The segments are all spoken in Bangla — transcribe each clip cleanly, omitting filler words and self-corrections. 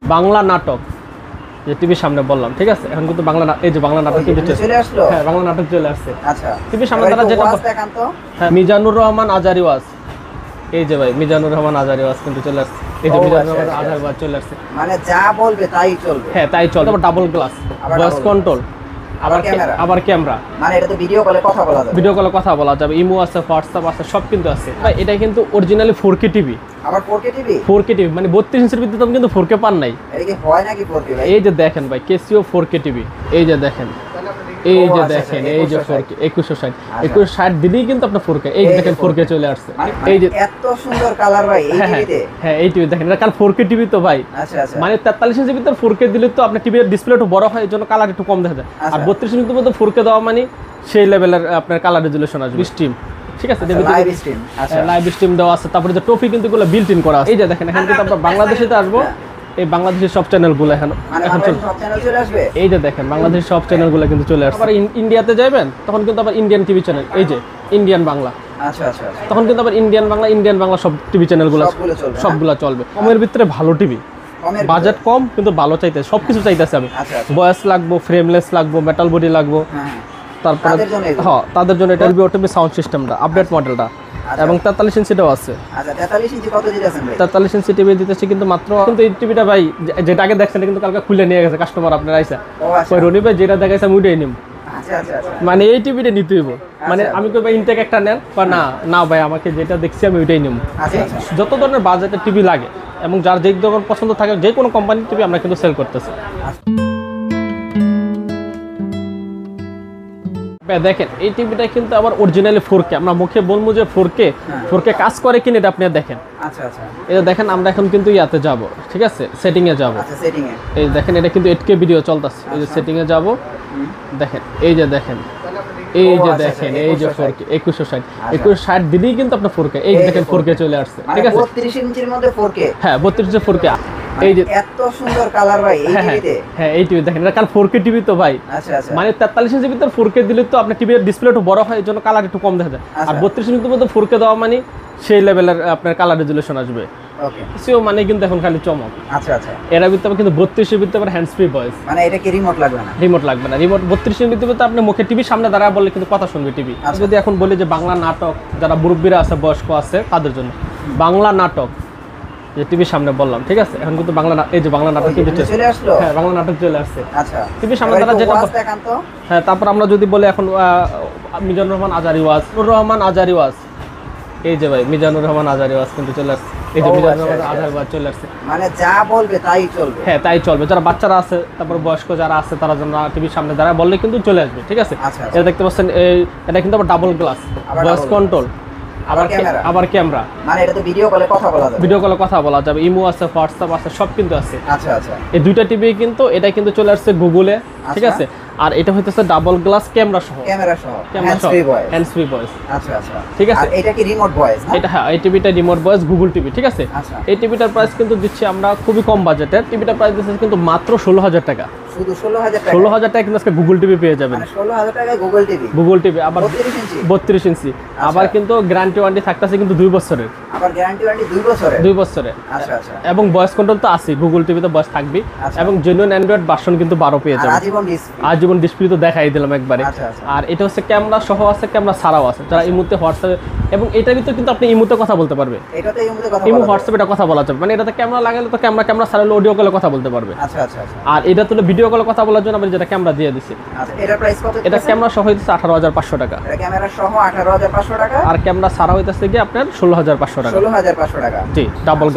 বাংলা নাটক যে টিভির সামনে বললাম, ঠিক আছে? এখন কিন্তু বাংলা এই যে বাংলা নাটক কিন্তু চলে আসলো। হ্যাঁ, বাংলা নাটক চলে আসছে। আচ্ছা, টিভির সামনে তারা যেটা হ্যাঁ, মিজানুর রহমান আজারি ওয়াজ, এই যে ভাই মিজানুর রহমান আজারি ওয়াজ কিন্তু চলে আসছে। এই যে মিজানুর রহমান আজারি ওয়াজ চলে আসছে, মানে যা বলবে তাই চলবে। হ্যাঁ, তাই চলবে। আবার ডাবল গ্লাস, ভয়েস কন্ট্রোল, আবার ক্যামেরা, মানে এটা তো ভিডিও কলে কথা বলা যাবে। ভিডিও কলে কথা বলা যাবে, ইমো আছে, হোয়াটসঅ্যাপ আছে, সব কিন্তু আছে ভাই। এটা কিন্তু অরিজিনালি 4K টিভি। আবার 4K টিভি? 4K টিভি মানে 32 ইঞ্চির ভিতরে তো কিন্তু 4K পান নাই। এটা কি হয় নাকি 4K ভাই? এই যে দেখেন ভাই, Casio 4K টিভি, এই যে দেখেন, এই যে দেখেন, এই যে 4K 2160 দিলেই কিন্তু আপনার 4K, এই যে দেখেন 4K চলে আসছে। এই যে এত সুন্দর কালার ভাই এই টিভিতে। হ্যাঁ, এই টিভি দেখেন, এটা কারণ 4K টিভি তো ভাই। আচ্ছা আচ্ছা, মানে 43 ইঞ্চির ভিতরে 4K দিলে তো আপনার টিভির ডিসপ্লেটা বড় হয়, এর জন্য কালার একটু কম দেখা যায়। আর 32 ইঞ্চির মধ্যে 4K দেওয়া মানে সেই লেভেলের আপনার কালার রেজুলেশন আসবে। স্ট্রিম, ঠিক আছে, লাইভ স্ট্রিম। আচ্ছা, লাইভ স্ট্রিম দেওয়া আছে। তারপরে যে টপি কিন্তু এগুলো বিল্ট ইন করা আছে। এই যে দেখেন, এখন কিন্তু আমরা বাংলাদেশেতে আসবো, এই বাংলাদেশের সব চ্যানেলগুলো এখন সব চ্যানেল চলে আসবে। এই যে দেখেন, বাংলাদেশের সব চ্যানেলগুলো কিন্তু চলে আসছে। আবার ইন্ডিয়াতে যাবেন তখন কিন্তু আবার ইন্ডিয়ান টিভি চ্যানেল, এই যে ইন্ডিয়ান বাংলা। আচ্ছা আচ্ছা, তখন কিন্তু আবার ইন্ডিয়ান বাংলা সব টিভি চ্যানেলগুলো সবগুলো চলবে। কমের ভিতরে ভালো টিভি, বাজেট কম কিন্তু ভালো চাইতে, সবকিছু চাইতেছে আমি। ভয়েস লাগবো, ফ্রেমলেস লাগবো, মেটাল বডি লাগবো। তারপরে হ্যাঁ, তাদের জন্য এটা টিভি সাউন্ড সিস্টেমটা আপডেট মডেলটা, এবং 43 ইঞ্চিটাও আছে। আচ্ছা, 43 ইঞ্চি কত দিতেছেন ভাই? 43 ইঞ্চি টিভি দিতেছি কিন্তু মাত্র। কিন্তু এই টিভিটা ভাই যেটা আগে দেখছেন কিন্তু কালকে খুলে নিয়ে গেছে কাস্টমার আপনার আইসা, কই রনি ভাই যেটা দেখাইছে আমি ওইটাই নিব। আচ্ছা আচ্ছা, মানে এই টিভিটা নিতে হইব। মানে আমি কই ভাই ইনটেক একটা নেন, বা না না ভাই আমাকে যেটা দেখছি আমি ওইটাই নিব। যত ধরনের বাজেটের টিভি লাগে এবং যার যে ধরনের পছন্দ থাকে, যে কোনো কোম্পানির টিভি আমরা কিন্তু সেল করতেছি। দেখেন এই টিভিটা কিন্তু আবার অরিজিনালি 4K। আমরা মুখে বলবো যে 4K কাজ করে কিনা এটা আপনি দেখেন। আচ্ছা আচ্ছা, এটা দেখেন, আমরা এখন কিন্তু ইয়াতে যাব, ঠিক আছে, সেটিং এ যাব। আচ্ছা, সেটিং এ এই দেখেন, এটা কিন্তু 8K ভিডিও চলতেছে। এই যে সেটিং এ যাব, দেখেন, এই যে দেখেন, এই যে দেখেন, এই যে 4K 2160 দিলেই কিন্তু আপনার 4K, এই দেখেন 4K চলে আসছে, ঠিক আছে। 32 ইঞ্চির মধ্যে 4K? হ্যাঁ, 32 ইঞ্চি 4K। এই যে এত সুন্দর কালার ভাই এই টিভিতে। হ্যাঁ, এই টিভি দেখেন, এটা কারণ 4K টিভি তো ভাই। আচ্ছা আচ্ছা, মানে 43 ইঞ্চির ভিতরে 4K দিলে তো আপনার টিভির ডিসপ্লেটা বড় হয়, এর জন্য কালার একটু কম দেখা যায়। আর 32 ইঞ্চির মধ্যে 4K দেওয়া মানে সেই লেভেলের আপনার কালার রেজুলেশন আসবে। ওকে, সিও মানে কিন্তু এখন খালি চমক। আচ্ছা আচ্ছা, এর ভিতরে কিন্তু 32 এর ভিতরে হ্যান্ডস ফ্রি ভয়েস। মানে এটা কি রিমোট লাগবে না? রিমোট লাগবে না। রিমোট 32 এর ভিতরে আপনি মুখে টিভির সামনে দাঁড়ায় বললে কিন্তু কথা শুনবে টিভি। যদি এখন বলি যে বাংলা নাটক, যারা মুরব্বীরা আছে, বয়স্ক আছে, তাদের জন্য বাংলা নাটক যে টিভির সামনে বললাম, ঠিক আছে? এখন কিন্তু বাংলা এই যে বাংলা নাটক কিন্তু চলে আসলো। হ্যাঁ, বাংলা নাটক চলে আসছে। আচ্ছা, টিভির সামনে তারা যেটা হ্যাঁ। তারপর আমরা যদি বলি এখন মিজানুর রহমান আজারি ওয়াজ, এই যে ভাই মিজানুর রহমান আজারি ওয়াজ কিন্তু চলে আসছে। এই যে মিজানুর রহমান আজারি ওয়াজ চলে আসছে, মানে যা বলবে তাই চলবে। হ্যাঁ, তাই চলবে। যারা বাচ্চারা আছে, তারপর বয়স্ক যারা আছে, তারা যেন টিভির সামনে দাঁড়ায় বললে কিন্তু চলে আসবে, ঠিক আছে। এটা দেখতে পাচ্ছেন, এটা কিন্তু আবার ডাবল গ্লাস, ভয়েস কন্ট্রোল, আবার ক্যামেরা, মানে এটা তো ভিডিও কলে কথা বলা যাবে। ভিডিও কলে কথা বলা যাবে, ইমো আছে, হোয়াটসঅ্যাপ আছে, সব কিন্তু আছে। আচ্ছা আচ্ছা, এই দুইটা টিভি কিন্তু এটা কিন্তু চলে আসছে গুগলে, ঠিক আছে। আর এটা হইতেছে ডাবল গ্লাস ক্যামেরা সহ, হ্যান্ডস ফ্রি ভয়েস। আচ্ছা আচ্ছা, ঠিক আছে। আর এটা কি রিমোট ভয়েস না? এটা হ্যাঁ, এই টিভিটা রিমোট ভয়েস গুগল টিভি, ঠিক আছে। এই টিভিটার প্রাইস কিন্তু দিচ্ছি আমরা খুবই কম বাজেটের। টিভিটার প্রাইস দিচ্ছি কিন্তু মাত্র 16,000 টাকা। শুধু 16,000 টাকা? 16,000 টাকা কিন্তু আজকে গুগল টিভি পেয়ে যাবেন। মানে 16,000 টাকায় গুগল টিভি, আবার 32 ইঞ্চি। আবার কিন্তু গ্যারান্টি ওয়ারেন্টি থাকতেছে কিন্তু 2 বছরের। আবার গ্যারান্টি ওয়ারেন্টি 2 বছরের? আচ্ছা আচ্ছা, এবং ভয়েস কন্ট্রোল তো আছে, গুগল টিভিতে ভয়েস থাকবে। এবং জেনুইন অ্যান্ড্রয়েড ভার্সন কিন্তু 12 পেয়ে যাবেন। আজীবন ডিসপ্লে তো দেখাই দিলাম একবারে। আর এটা হচ্ছে ক্যামেরা সহ আছে, ক্যামেরা ছাড়াও আছে। যারা ইমোতে, হোয়াটসঅ্যাপে, এবং এটার ভিতরে কিন্তু আপনি ইমোতে কথা বলতে পারবে। এটাতে ইমোতে কথা ইমো, হোয়াটসঅ্যাপে এটা কথা বলা যাবে। মানে এটাতে ক্যামেরা লাগালে তো ক্যামেরা ছাড়ালে অডিও কলে কথা বলতে পারবে। আচ্ছা আচ্ছা, আর এটা তো ভিডিও কলে কথা বলার জন্য আমরা যেটা ক্যামেরা দিয়ে দিছি। আচ্ছা, এটার প্রাইস কত? এটা ক্যামেরা সহ হইছে 18,500 টাকা। এটা ক্যামেরা সহ 18,500 টাকা। আর ক্যামেরা ছাড়া হইতাছে কি আপনার 16,500 টাকা। 16,500 টাকা, জি, ডাবল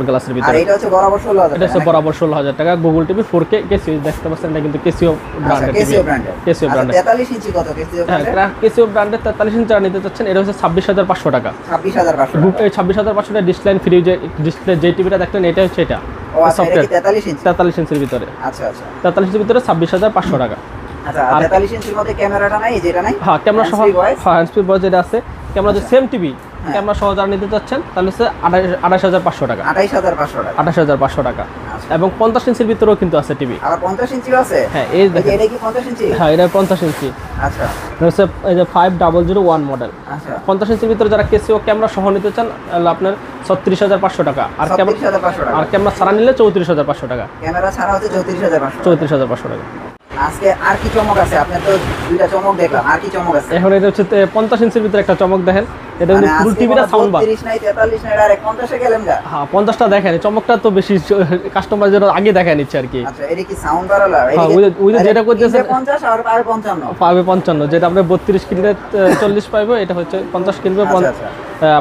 গ্লাসের ভিতরে। আর এটা হচ্ছে বরাবর 16,000 এটা হচ্ছে বরাবর 16,000 টাকা। গুগল টিভি 4K Casio দেখতে পাচ্ছেন, এটা কিন্তু Casio ব্র্যান্ডের টিভি। Casio ব্র্যান্ডের 43 ইঞ্চি কত? Casio ব্র্যান্ডের 43 ইঞ্চি নিতে চাচ্ছেন, এটা হচ্ছে 26,500 টাকা। 26,500 এই 26,500 টাকা ডিসপ্লে ফ্রি যে ডিসপ্লে যে টিভিটা দেখলেন, এটা হচ্ছে এটা সফটওয়্যার 43 ইঞ্চির ভিতরে। আচ্ছা আচ্ছা, 43 ইঞ্চির ভিতরে 26,500 টাকা। আচ্ছা, আর 43 ইঞ্চির মধ্যে ক্যামেরাটা নাই, যেটা নাই? হ্যাঁ, ক্যামেরা সহ হ্যান্ডস ফ্রি ভয়েস যেটা আছে, ক্যামেরা যে সেম টিভি ক্যামেরা সহ যারা নিতে চাচ্ছেন তাহলে হচ্ছে 28,500 টাকা, 28,500 টাকা, 28,500 টাকা। এবং 50 ইঞ্চির ভিতরেও কিন্তু আছে টিভি। আবার 50 ইঞ্চিও আছে? হ্যাঁ, এই দেখেন, এটা কি 50 ইঞ্চি? হ্যাঁ এটা 50 ইঞ্চি। আচ্ছা এটা হচ্ছে এই যে 5001 মডেল। আচ্ছা 50 ইঞ্চির ভিতরে যারা কেসিও ক্যামেরা সহ নিতে চান তাহলে আপনার 36,500 টাকা, আর 36,500 টাকা। ক্যামেরা ছাড়া নিলে 34,500 টাকা, ক্যামেরা ছাড়া হচ্ছে 34,500। 34,500 টাকা। আজকে আর কি চমক আছে? আপনার তো দুইটা চমক দেখলাম, আর কি চমক আছে? এখন এটা হচ্ছে 50 ইঞ্চির ভিতরে একটা চমক দেখেন, এটা কিন্তু ফুল টিভিটা সাউন্ড বার। 30 নাই 43 নাই ডাইরেক্ট 50 এ গেলেন গা। হ্যাঁ 50টা দেখেন, চমকটা তো বেশি কাস্টমার যেটা আগে দেখে নিচ্ছে আর কি। আচ্ছা এটা কি সাউন্ড বাড়ালা? হ্যাঁ, ওই যে যেটা করতেছেন 50 আর 55 পাবে 55, যেটা আপনি 32 কিনলে 40 পাইবে, এটা হচ্ছে 50 কিনবে আচ্ছা।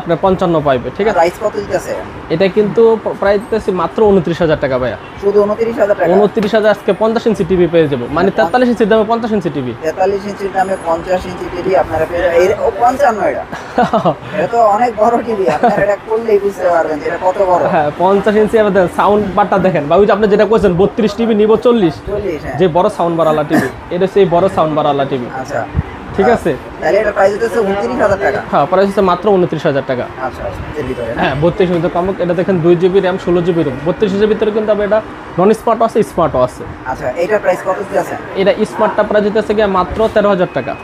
আপনার 55 পাইবে, ঠিক আছে। প্রাইস কত দিতেছে? এটা কিন্তু প্রাইস দিতেছি মাত্র 29,000 টাকা ভাইয়া। শুধু 29,000 টাকা? 29,000 আজকে 50 ইঞ্চি টিভি পেয়ে যাবো, মানে 43 ইঞ্চির দামে 50 ইঞ্চি টিভি। 43 ইঞ্চির দামে 50 ইঞ্চি টিভি আপনারা পেয়ে যাবেন। এই 55 এটা তো অনেক বড় টিভি, আপনারা এটা করলেই বুঝতে পারবেন যে এটা কত বড়। হ্যাঁ 50 ইঞ্চি। আবার সাউন্ড বারটা দেখেন বা ওই যে আপনি যেটা কইছেন 32 টিভি নিব 40, 40 হ্যাঁ। যে বড় সাউন্ড বারওয়ালা টিভি, এটা সেই বড় সাউন্ড বারওয়ালা টিভি, আচ্ছা ঠিক আছে। তাহলে এটা প্রাইস হচ্ছে 29,000 টাকা। হ্যাঁ প্রাইস হচ্ছে মাত্র 29,000 টাকা। আচ্ছা এর ভিতরে হ্যাঁ 32 ইঞ্চি কমক, এটা দেখেন 2 জিবি র্যাম 16 জিবি রোম। 32 ইঞ্চির ভিতরে কিন্তু আবার এটা নন স্মার্টও আছে, স্মার্টও আছে। আচ্ছা এইটা প্রাইস কত দিতেছেন? এটা স্মার্টটা প্রাইস দিতেছে গিয়ে মাত্র 13,000 টাকা।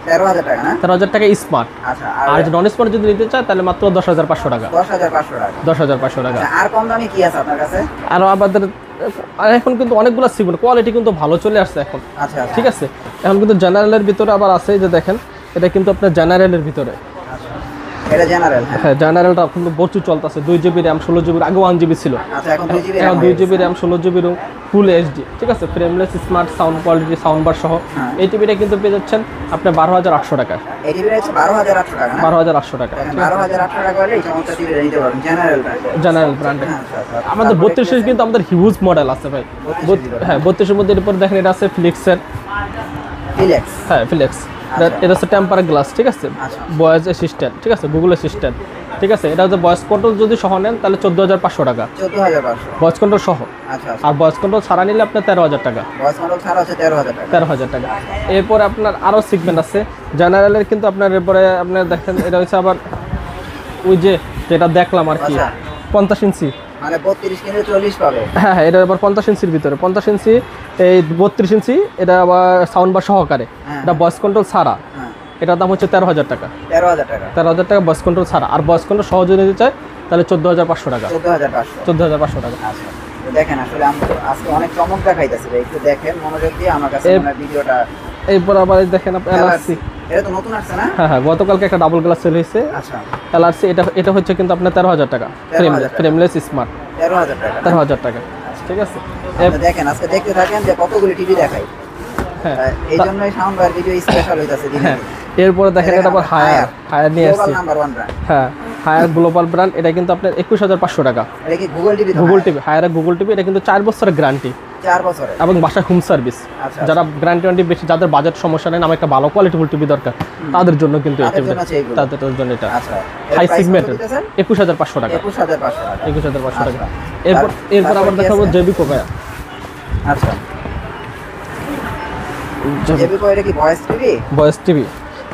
13,000 টাকা না? 13,000 টাকা স্মার্ট। আচ্ছা আর নন স্মার্ট যদি নিতে চায় তাহলে মাত্র 10,500 টাকা। 10,500 টাকা। 10,500 টাকা। আচ্ছা, আর কম দামে কি আছে আপনার কাছে? আর আমাদের আর এখন কিন্তু অনেকগুলো সিগন্যাল কোয়ালিটি কিন্তু ভালো চলে আসছে এখন, আচ্ছা ঠিক আছে। এখন কিন্তু জেনারেলের ভিতরে আবার আছে, যে দেখেন এটা কিন্তু আপনার জেনারেলের ভিতরে। আচ্ছা এটা জেনারেল হ্যাঁ। হ্যাঁ জেনারেলটা কিন্তু প্রচুর চলতেছে, 2 জিবি র্যাম 16 জিবি, আগে 1 জিবি ছিল, আচ্ছা এখন 2 জিবি এখন 2 GB RAM 16 GB ROM, full HD, ঠিক আছে। Frameless smart sound quality, sound bar সহ হ্যাঁ। এই টিভিটা কিন্তু পেয়ে যাচ্ছেন আপনি 12,800 টাকা। এই টিভিটা হচ্ছে 12,800 টাকা না? 12,800 টাকা, দেখেন 12,800 টাকা হলে এই চমৎকার টিভিটা নিতে পারবেন জেনারেল ব্র্যান্ডের। জেনারেল ব্র্যান্ডে। আচ্ছা আমাদের 32 ইঞ্চ কিন্তু আমাদের হিউজ মডেল আছে ভাই। 32 এর হ্যাঁ 32 এর মধ্যে এরপর দেখেন এটা আছে ফিলিক্সের। ফিলেক্স। হ্যাঁ ফিলিক্স, আচ্ছা। এটা হচ্ছে টেম্পার গ্লাস, ঠিক আছে। আচ্ছা। ভয়েস অ্যাসিস্ট্যান্ট, ঠিক আছে, গুগল অ্যাসিস্ট্যান্ট, ঠিক আছে। এটা হচ্ছে ভয়েস কন্ট্রোল যদি সহ নেন তাহলে 14,500 টাকা 14,500। ভয়েস কন্ট্রোল সহ। আচ্ছা আচ্ছা আর ভয়েস কন্ট্রোল ছাড়া নিলে আপনার 13,000 টাকা। ভয়েস মডেল ছাড়া হচ্ছে 13,000 টাকা। 13,000 টাকা। এরপরে আপনার আরও সিগমেন্ট আছে জেনারেলের, কিন্তু আপনার এরপরে আপনার দেখেন এটা হচ্ছে আবার ওই যে যেটা দেখলাম আর কি, আচ্ছা। 50 ইঞ্চি। মানে 32 কিনলে 40 পাবে। হ্যাঁ হ্যাঁ, এটা আবার 50 ইঞ্চির ভিতরে। 50 ইঞ্চি এই 32 ইঞ্চি, এটা আবার সাউন্ড বার সহকারে, হ্যাঁ। এটা ভয়েস কন্ট্রোল ছাড়া। হ্যাঁ এটার দাম হচ্ছে 13,000 টাকা। 13,000 টাকা। 13,000 টাকা ভয়েস কন্ট্রোল ছাড়া। আর ভয়েস কন্ট্রোল সহ যদি নিতে চায় তাহলে 14,500 টাকা। 14,500। 14,500 টাকা। আচ্ছা তো দেখেন আসলে আমরা আজকে অনেক চমক দেখাইতেছি ভাই, একটু দেখেন মনোযোগ দিয়ে। আমার কাছে মনে হয় ভিডিওটা এরপর আবার এই দেখেন আপনার এলআরসি। এটা তো নতুন আসছে না? হ্যাঁ হ্যাঁ, গতকালকে একটা ডাবল গ্লাস সেল হয়েছে আচ্ছা এলআরসি। এটা হচ্ছে কিন্তু আপনার 13,000 টাকা। 13,000 ফ্রেমলেস স্মার্ট 13,000 টাকা। 13,000 টাকা, ঠিক আছে। আপনি দেখেন আজকে দেখতে থাকেন যে কতগুলি টিভি দেখাই। হ্যাঁ এই জন্যই সাউন্ড বার ভিডিও স্পেশাল হইতাছে দিনে হ্যাঁ, এরপরে দেখেন এটা আবার হায়ার নিয়ে আসছি। Number 1 brand. হ্যাঁ হায়ার গ্লোবাল ব্র্যান্ড, এটা কিন্তু আপনার 21,500 টাকা। এটা কি Google TV? Google TV, Haier Google TV, এটা কিন্তু 4 বছরের গ্যারান্টি 4 বছরের এবং বাসায় হোম সার্ভিস। আচ্ছা যারা গ্যারান্টি ওয়ারেন্টি বেশি, যাদের বাজেট সমস্যা নেই, আমার একটা ভালো কোয়ালিটিফুল টিভি দরকার, তাদের জন্য কিন্তু এই তাদের টিভিটা, জন্য আছে এগুলো। তাদের জন্য এটা আচ্ছা হাই সেগমেন্টের 21,500 টাকা। 21,500 টাকা। 21,500 টাকা। আচ্ছা। এরপর তারপর আবার কি দেখাবো আছে? জেবিকো ভাইয়া। আচ্ছা জেবিকো এটা কি ভয়েস টিভি? Voice TV.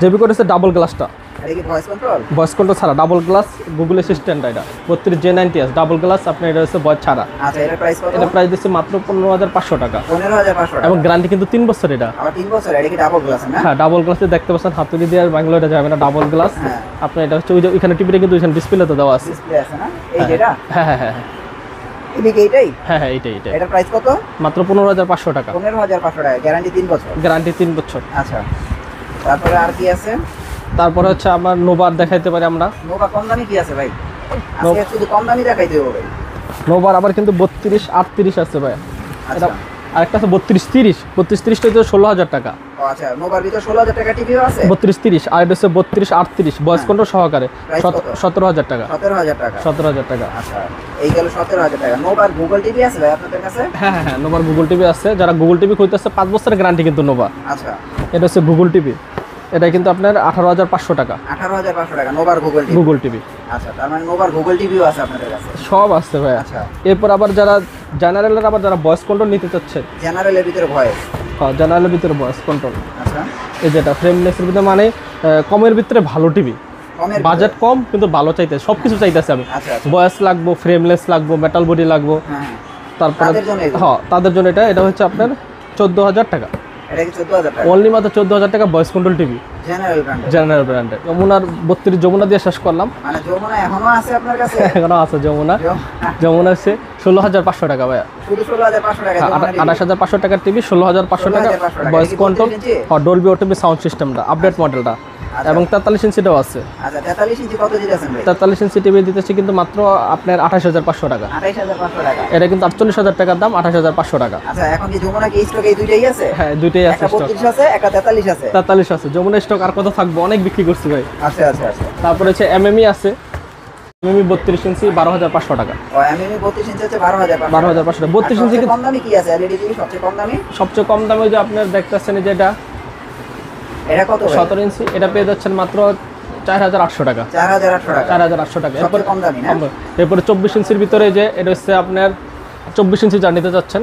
জেবিকো হচ্ছে ডাবল গ্লাসটা, এটা কি ভয়েস কন্ট্রোল? ভয়েস কন্ট্রোল ছাড়া ডাবল গ্লাস, গুগল অ্যাসিস্ট্যান্ট। এটা 32 J90S ডাবল গ্লাস, আপনার এটা হচ্ছে ভয়েস ছাড়া। আচ্ছা এটা প্রাইস কত? এটা প্রাইস দিচ্ছে মাত্র 15,500 টাকা 15,500 টাকা। এবং গ্যারান্টি কিন্তু 3 বছর। এটা আবার 3 বছর। এটা কি ডাবল গ্লাস না? হ্যাঁ ডাবল গ্লাসে দেখতে পাচ্ছেন, হাতুড়ি দিয়ে আর বাংলা এটা যাবে না, ডাবল গ্লাস। হ্যাঁ। আপনার এটা হচ্ছে ওই যে এখানে টিভিটা কিন্তু ওইখানে ডিসপ্লেতে দেওয়া আছে। ডিসপ্লে আছে না? এই যেটা? হ্যাঁ হ্যাঁ হ্যাঁ হ্যাঁ টিভি কি এইটাই? হ্যাঁ হ্যাঁ এইটাই এইটাই। এটার প্রাইস কত? মাত্র 15,500 টাকা। 15,500 টাকা, গ্যারান্টি 3 বছর। গ্যারান্টি 3 বছর। আচ্ছা তারপরে আর কি আছে? তারপরে হচ্ছে আমার নোভার দেখাইতে পারি আমরা। নোভা কম দামি কি আছে ভাই? আজকে শুধু কম দামি দেখাইতে হবে ভাই। নোভার আবার কিন্তু 32 38 আছে ভাই। এটা আচ্ছা আরেকটা আছে 32 30। 32 30টা হচ্ছে 16,000 টাকা। ও আচ্ছা নোভার ভিতর 16,000 টাকা টিভিও আছে? 32 30। আর এটা হচ্ছে 32 38 ভয়েস কন্ট্রোল সহকারে Price কত? 17,000 টাকা। 17,000 টাকা। 17,000 টাকা। আচ্ছা এই গেল 17,000 টাকা। নোভার গুগল টিভি আছে ভাই আপনাদের কাছে? হ্যাঁ হ্যাঁ হ্যাঁ, নোভার গুগল টিভি আছে। যারা গুগল টিভি খুঁজতেছে 5 বছরের গ্যারান্টি কিন্তু নোভা। আচ্ছা এটা হচ্ছে গুগল টিভি, এটা কিন্তু আপনার 18,500 টাকা 18,500 টাকা নোভার গুগল টিভি। Google TV. আচ্ছা তার মানে নোভার গুগল টিভিও আছে আপনাদের কাছে? সব আছে ভাই। আচ্ছা এরপর আবার যারা জেনারেলের, আবার যারা ভয়েস কন্ট্রোল নিতে চাচ্ছে, জেনারেলের ভিতরে ভয়েস। হ্যাঁ জেনারেলের ভিতরে ভয়েস কন্ট্রোল, আচ্ছা এই যেটা ফ্রেমলেসের ভিতরে, মানে কমের ভিতরে ভালো টিভি, বাজেট কম কিন্তু ভালো চাইতে সবকিছু চাইতেছে আমি। আচ্ছা আচ্ছা। বয়স লাগবো, ফ্রেমলেস লাগবো, মেটাল বডি লাগবো। হ্যাঁ। তারপরে তাদের জন্য এগুলো? হ্যাঁ, তাদের জন্য এটা হচ্ছে আপনার 14,000 টাকা। এটা কি 14,000 টাকা? অনলি মাত্র 14,000 টাকা ভয়েস কন্ট্রোল টিভি, জেনারেল ব্র্যান্ডের। জেনারেল ব্র্যান্ডের। যমুনার 32 যমুনা দিয়ে শেষ করলাম। মানে যমুনা এখনো আছে আপনার কাছে? এখনো আছে যমুনা। যমুনা হচ্ছে 16,500 টাকা ভাইয়া। শুধু 16,500 টাকা? 28,500 টাকার টিভি, 16,500 টাকা 16,500 টাকা। ভয়েস এটা কি কন্ট্রোল, 32 ইঞ্চি? ডলবি অটোবি সাউন্ড সিস্টেমটা আপডেট মডেলটা, এবং 43 ইঞ্চিটাও আছে। আচ্ছা 43 ইঞ্চি কত দিতেছেন ভাই? 43 ইঞ্চি টিভি দিতেছি কিন্তু মাত্র আপনার 28,500 টাকা। 28,500 টাকা। এটা কিন্তু 48,000 টাকার দাম, 28,500 টাকা। আচ্ছা এখন কি যমুনা কি স্টকে এই দুইটাই আছে? হ্যাঁ, দুইটাই আছে একটা স্টক। 32 আছে, একটা 43 আছে। 43 আছে। যমুনা স্টক আর কত থাকবে, অনেক বিক্রি করছি ভাই। আচ্ছা আচ্ছা আচ্ছা। তারপরে হচ্ছে এমএমই আছে, এমএমই 32 ইঞ্চি 12,500 টাকা। ও এমএমই 32 ইঞ্চি আছে 12,500 টাকা। 12,500 টাকা। 32 ইঞ্চি কম দামি কি আছে? এলইডি টিভি সবচেয়ে কম দামি? সবচেয়ে কম দামে যে আপনার দেখতেছেন যে এটা এটা কত ভাই? 17 ইঞ্চি, এটা পেয়ে যাচ্ছেন মাত্র 4,800 টাকা। 4,800 টাকা। 4,800 টাকা। এরপর সবচেয়ে কম দামি না? এরপরে 24 ইঞ্চির ভিতরে যে এটা হচ্ছে আপনার 24 ইঞ্চি যা নিতে যাচ্ছেন,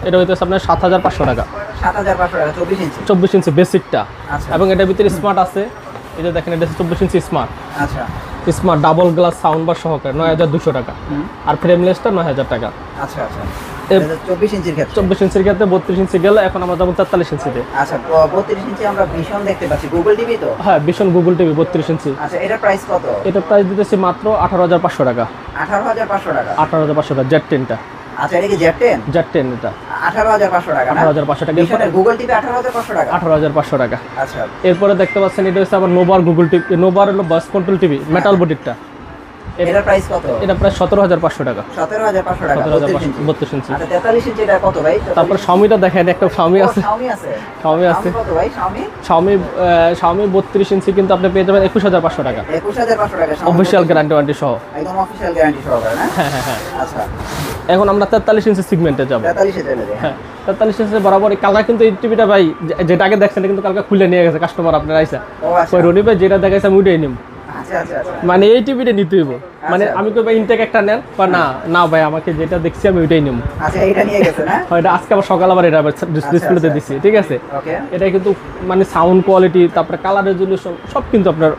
এটা হইতেছে আপনার 7,500 টাকা। 7,500 টাকা 24 ইঞ্চি। 24 ইঞ্চি বেসিকটা। আচ্ছা। এবং এটার ভিতরে স্মার্ট আছে, এই যে দেখেন এটা 24 ইঞ্চি স্মার্ট। আচ্ছা smart double glass sound bar সহকারে 9,200 টাকা। আর ফ্রেমলেসটা 9,000 টাকা। আচ্ছা আচ্ছা। এটা 24 ইঞ্চির ক্ষেত্রে। 24 ইঞ্চির ক্ষেত্রে 32 ইঞ্চি গেল, এখন আমরা যাবো 43 ইঞ্চিতে। আচ্ছা 32 ইঞ্চি আমরা ভীষণ দেখতে পাচ্ছি, গুগল টিভি তো? হ্যাঁ, ভীষণ গুগল টিভি 32 ইঞ্চি। আচ্ছা এটা প্রাইস কত? এটা প্রাইস দিতেছি মাত্র 18,500 টাকা। 18,500 টাকা। 18,500 টাকা জেড 10টা। আচ্ছা এটা কি Z10? জেড 10 এটা 18,500 টাকা না? 18,500 টাকা। ভীষণের গুগল টিভি 18,500 টাকা। 18,500 টাকা। আচ্ছা এরপরে দেখতে পাচ্ছেন এটা হচ্ছে আবার নোভার গুগল টিভি, নোভার হলো ভয়েস কন্ট্রোল টিভি মেটাল বডিটা। এটার প্রাইস কত? এটা প্রায় 17,500 টাকা। 17,500 টাকা 17,500 32 ইঞ্চি। আচ্ছা 43 ইঞ্চি এটা কত ভাই? তারপর শাওমিটা দেখেন, একটা শাওমি আছে। Xiaomi আছে? শাওমি আছে। কত ভাই Xiaomi? শাওমি 32 ইঞ্চি কিন্তু আপনি পেয়ে যাবেন 21,500 টাকা। 21,500 টাকা Xiaomi অফিসিয়াল গ্যারান্টি ওয়ারেন্টি সহ। একদম অফিশিয়াল গ্যারান্টি সহকারে না? হ্যাঁ হ্যাঁ হ্যাঁ। আচ্ছা এখন আমরা 43 ইঞ্চি সেগমেন্টে যাব। 43 এ চলে যাই। হ্যাঁ, 43 ইঞ্চি বরাবর কালকে কিন্তু এই টিভিটা ভাই যেটা আগে দেখছেন এটা কিন্তু কালকে খুলে নিয়ে গেছে কাস্টমার আপনার আইসা। ও আচ্ছা। ওই রনি ভাই যেটা দেখাইছে আমি ওইটাই নিব। আচ্ছা আচ্ছা আচ্ছা। মানে এই টিভিটা নিতে হইব। মানে আমি কই ভাই ইনটেক একটা নেন, বা না না ভাই আমাকে যেটা দেখছি আমি ওইটাই নিব। আচ্ছা এটা নিয়ে গেছে না? হয় এটা আজকে আবার সকাল আবার এটা ডিসপ্লেতে দিছি, ঠিক আছে? ওকে। এটা কিন্তু মানে সাউন্ড কোয়ালিটি, তারপরে কালার রেজলিউশন সব কিন্তু আপনার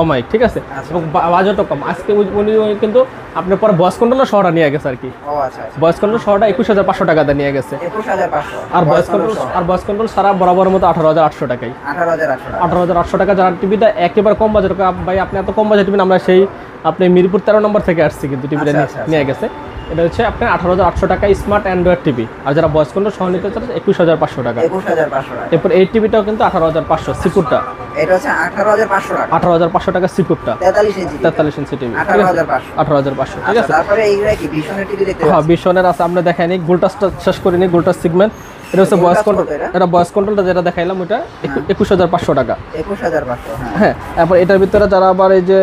অমাইক, ঠিক আছে? এবং বাজেটও কম। আজকে উনি কিন্তু আপনার পরে ভয়েস কন্ট্রোল শহরটা নিয়ে গেছে আর কি। ও আচ্ছা আচ্ছা। ভয়েস কন্ট্রোল শহরটা 21,500 টাকাতে নিয়ে গেছে। 21,500। আর ভয়েস কন্ট্রোল সারা বরাবরের মতো 18,800 টাকায়। 18,800 টাকা। 18,800 টাকা। যারা টিভিটা একেবারে কম বাজেট, ভাই আপনি এত কম বাজেট টিভি আমরা সেই আপনি মিরপুর 13 নম্বর থেকে আসছি কিন্তু টিভিটা আচ্ছা, আচ্ছা, নিয়ে গেছে। এটা হচ্ছে আপনার 18,800 টাকা স্মার্ট অ্যান্ড্রয়েড টিভি। আর যারা ভয়েস কন্ট্রোল সহ নিতে চান 21,500 টাকা। 21,500 টাকা। এরপর এই টিভিটাও কিন্তু 18,500 সিকুরটা। এটা হচ্ছে 18,500 টাকা। 18,500 টাকা সিকুরটা। 43 ইঞ্চি। 43 ইঞ্চি টিভি। 18,500। 18,500, ঠিক আচ্ছা আছে? তারপরে এইগুলা কি ভীষণের টিভি দেখতে হ্যাঁ, পাচ্ছি? বিশনের আছে। আমরা দেখাইনি, গোল্টাসটা শেষ করিনি, গোল্টাস সেগমেন্ট। এটা হচ্ছে ভয়েস কন্ট্রোল। এটা ভয়েস কন্ট্রোলটা যেটা দেখাইলাম ওটা 21,500 টাকা। 21,500 হ্যাঁ। হ্যাঁ, তারপর এটার ভিতরে যারা আবার এই যে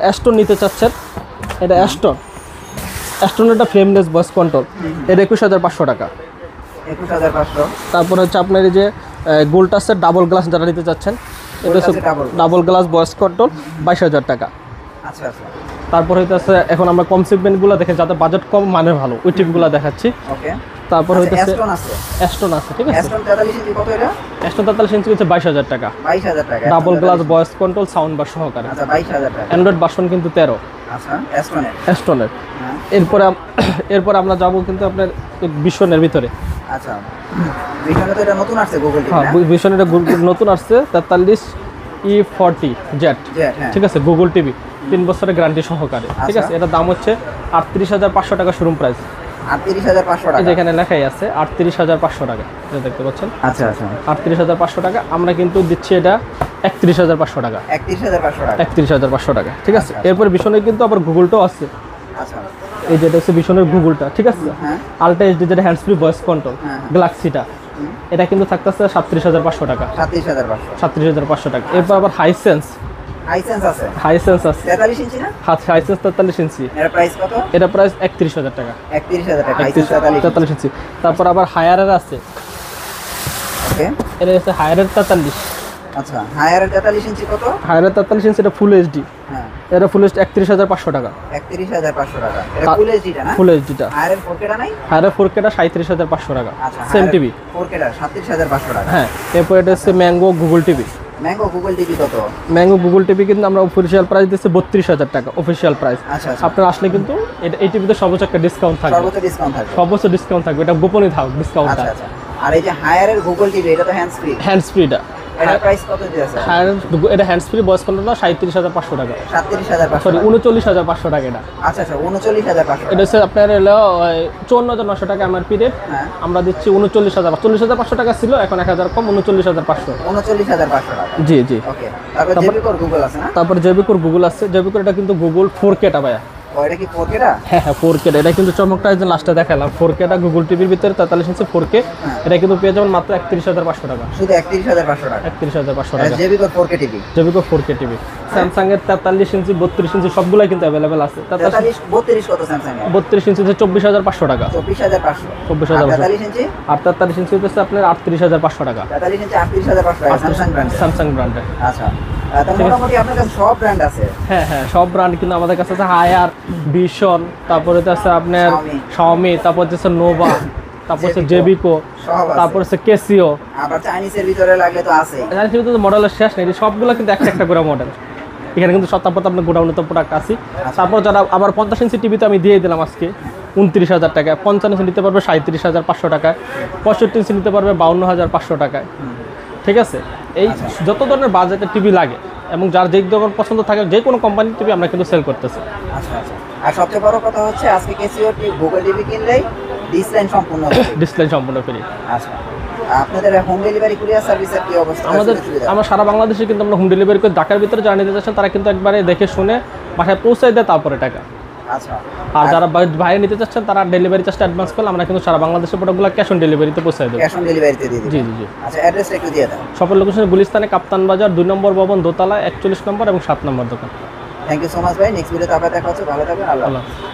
অ্যাস্টন নিতে চাচ্ছেন, এটা অ্যাস্টন এটা ফ্রেমলেস ভয়েস কন্ট্রোল, এটা 21,500 টাকা। 21,500। তারপর হচ্ছে আপনার এই যে গোল্টাসের ডাবল গ্লাস যারা নিতে চাচ্ছেন, এটা হচ্ছে Goltas-এর ডাবল গ্লাস ভয়েস কন্ট্রোল 22,000 টাকা। আচ্ছা আচ্ছা। তারপর হইতেছে এখন আমরা কম সেগমেন্টগুলো দেখেন, যাতে বাজেট কম মানে ভালো, ওই টিপগুলো দেখাচ্ছি। ওকে। তারপর হইতেছে অ্যাস্টন আছে? অ্যাস্টন আছে, ঠিক আছে? অ্যাস্টন 43 ইঞ্চি কত এটা? অ্যাস্টন 43 ইঞ্চি হচ্ছে 22,000 টাকা। 22,000 টাকা। Double glass voice control sound bar সহকারে। আচ্ছা 22,000 টাকা। অ্যান্ড্রয়েড ভার্সন কিন্তু 13 আচ্ছা অ্যাস্টনের। অ্যাস্টনের। হ্যাঁ। এরপরে আমরা যাব কিন্তু আপনার ভিশনের ভিতরে। আচ্ছা ভীষণে তো এটা নতুন আসছে গুগল টিভি হ্যাঁ, না? ভিশনের নতুন আসছে 43E40 জেট, জেট, হ্যাঁ। ঠিক আছে? গুগল টিভি 3 বছরের গ্যারান্টি সহকারে, ঠিক আছে? এটার দাম হচ্ছে 38,500 টাকা শোরুম প্রাইস। 38,500 এই টাকা। যেখানে লেখাই আছে 38,500 টাকা, এটা দেখতে পাচ্ছেন? আচ্ছা আচ্ছা। 38,500 টাকা। আমরা কিন্তু দিচ্ছি এটা 31,500 টাকা। 31,500 টাকা। 31,500 টাকা, ঠিক আছে? এরপর ভিশনের কিন্তু আবার গুগলটাও আছে। আচ্ছা এই যেটা হচ্ছে ভিশনের গুগলটা, ঠিক আছে? হ্যাঁ। আলট্রা এইচডি যেটা হ্যান্ডস ফ্রি ভয়েস কন্ট্রোল হ্যাঁ। গ্যালাক্সিটা, এটা কিন্তু থাকতেছে 37,500 টাকা। 37,500। 37,500 টাকা। এরপর আবার হাইসেন্স হাইসেন্স আছে? হাইসেন্স আছে। 43 ইঞ্চি না? হাইসেন্স 43 ইঞ্চি। এর প্রাইস কত? এটা প্রাইস 31,000 টাকা। 31,000 টাকা। হাইসেন্স 43 43 ইঞ্চি। তারপর আবার হায়ারের আছে, ওকে। এটা হচ্ছে হায়ারের 43। আচ্ছা হায়ারের 43 ইঞ্চি কত? হায়ারের 43 ইঞ্চি, এটা ফুল এইচডি। হ্যাঁ। এটা ফুল এইচডি 31,500 টাকা। 31,500 টাকা। এটা ফুল এইচডিটা না? ফুল এইচডিটা। হায়ারের 4K নাই? হায়ারের 4Kটা 37,500 টাকা। আচ্ছা সেম টিভি। 4K 37,500 টাকা। হ্যাঁ, এরপর এটা হচ্ছে mango Google TV. Mango Google TV কত? ম্যাঙ্গো গুগল টিভি কিন্তু আমরা অফিসিয়াল প্রাইস দিচ্ছি 32,000 টাকা অফিসিয়াল প্রাইস। আচ্ছা আচ্ছা, আপনারা আসলে কিন্তু এই টিভিতে সর্বোচ্চ একটা ডিসকাউন্ট থাকবে, সর্বোচ্চ ডিসকাউন্ট থাকবে। সর্বোচ্চ ডিসকাউন্ট থাকবে, এটা গোপনই থাকবে ডিসকাউন্টটা। আচ্ছা আচ্ছা, আর এই যে হায়ারের গুগল টিভি এটা তো হ্যান্ডস ফ্রি, হ্যান্ডস ফ্রিটা এটার প্রাইস কত দিয়েছে? এটা হ্যান্ডস ফ্রি বয়স করলো না 37,500 টাকা, 37,500, সরি 39,500 টাকা এটা। আচ্ছা আচ্ছা, 39,500। এটা হচ্ছে আপনার হলো 54,900 টাকা এমআরপি রেট, হ্যাঁ, আমরা দিচ্ছি 40,500 টাকা ছিল, এখন 1000 কম 39,500। 39,500 টাকা। জি জি। ওকে, তারপর জেবিকোর গুগল আছে না? তারপর জেবিকোর গুগল আছে, জেবিকোর এটা কিন্তু গুগল 4K টা ভাইয়া। ও, এটা কি 4K টা? হ্যাঁ হ্যাঁ 4K টা, এটা কিন্তু চমকটা যে লাস্টে দেখালাম 4K টা গুগল টিভির ভিতরে 43 ইঞ্চি 4K, এটা কিন্তু পেয়ে যাবেন মাত্র 31,500 টাকা, শুধু 31,500 টাকা। 31,500 টাকা জেবিকোর 4K টিভি, জেবিকো 4K টিভি। স্যামসাং এর 43 ইঞ্চি 32 ইঞ্চি সবগুলাই কিন্তু অ্যাভেলেবেল আছে। 32 কত স্যামসাং এর? 32 ইঞ্চিতে 24,500 টাকা, 24,500। 24,500। 43 ইঞ্চি? আর 43 ইঞ্চি হচ্ছে আপনার 38,500 টাকা, 43 ইঞ্চি 38,500 টাকা স্যামসাং ব্র্যান্ড। স্যামসাং ব্র্যান্ডের। আচ্ছা, তো মোটামুটি আপনার কাছে সব ব্র্যান্ড আছে? হ্যাঁ হ্যাঁ সব ব্র্যান্ড কিন্তু আমাদের কাছে আছে, হায়ার, ভিশন, তারপরে আছে আপনার শাওমি, তারপর হচ্ছে নোভা, তারপর হচ্ছে জেবিকো, সব আছে। তারপর হচ্ছে কেসিও। আবার চাইনিজের ভিতরে লাগলে তো আছে। কিন্তু মডেলের শেষ নেই, সবগুলো কিন্তু একটা একটা করে মডেল এখানে কিন্তু তারপর তো আপনার গোডাউনে তো প্রোডাক্ট আছে। তারপর যারা আবার 50 ইঞ্চি টিভি তো আমি দিয়ে দিলাম আজকে 29,000 টাকা, 55 ইঞ্চি নিতে পারবে 37,500 টাকায়, 65 ইঞ্চি নিতে পারবে 52,500 টাকায়। ঠিক আছে, এই যত ধরনের বাজেটের টিভি লাগে এবং যার যে ধরনের পছন্দ থাকে যে কোনো কোম্পানির টিভি আমরা কিন্তু সেল করতেছি। আচ্ছা আচ্ছা, আর সবচেয়ে বড় কথা হচ্ছে আজকে কেসিও গুগল টিভি কিনলেই ডিসপ্লে সম্পূর্ণ ফ্রি। ডিসপ্লে সম্পূর্ণ ফ্রি। আচ্ছা, আপনাদের হোম ডেলিভারি কুরিয়ার সার্ভিসের কি অবস্থা? আমরা সারা বাংলাদেশে কিন্তু আমরা হোম ডেলিভারি করে, ঢাকার ভিতরে যারা নিতে চাচ্ছেন তারা কিন্তু একবারে দেখে শুনে বাসায় পৌঁছে দেয় তারপরে টাকা। আচ্ছা, আর যারা বাইরে নিতে চাচ্ছেন তারা ডেলিভারি চার্জটা অ্যাডভান্স করলে আমরা কিন্তু সারা বাংলাদেশের প্রোডাক্টগুলো ক্যাশ অন ডেলিভারিতে পৌঁছে দেবো। ক্যাশ অন ডেলিভারিতে দিয়ে দিবেন? জি জি জি। আচ্ছা, অ্যাড্রেসটা একটু দিয়ে দেন। সকল লোকেশন গুলিস্তানে, কাপ্তান বাজার, 2 নম্বর ভবন, দোতলা, 41 নম্বর এবং 7 নম্বর দোকান। থ্যাংক ইউ সো মাচ ভাই, নেক্সট ভিডিওতে আবার দেখা হচ্ছে, ভালো থাকবেন, আল্লাহ হাফেজ।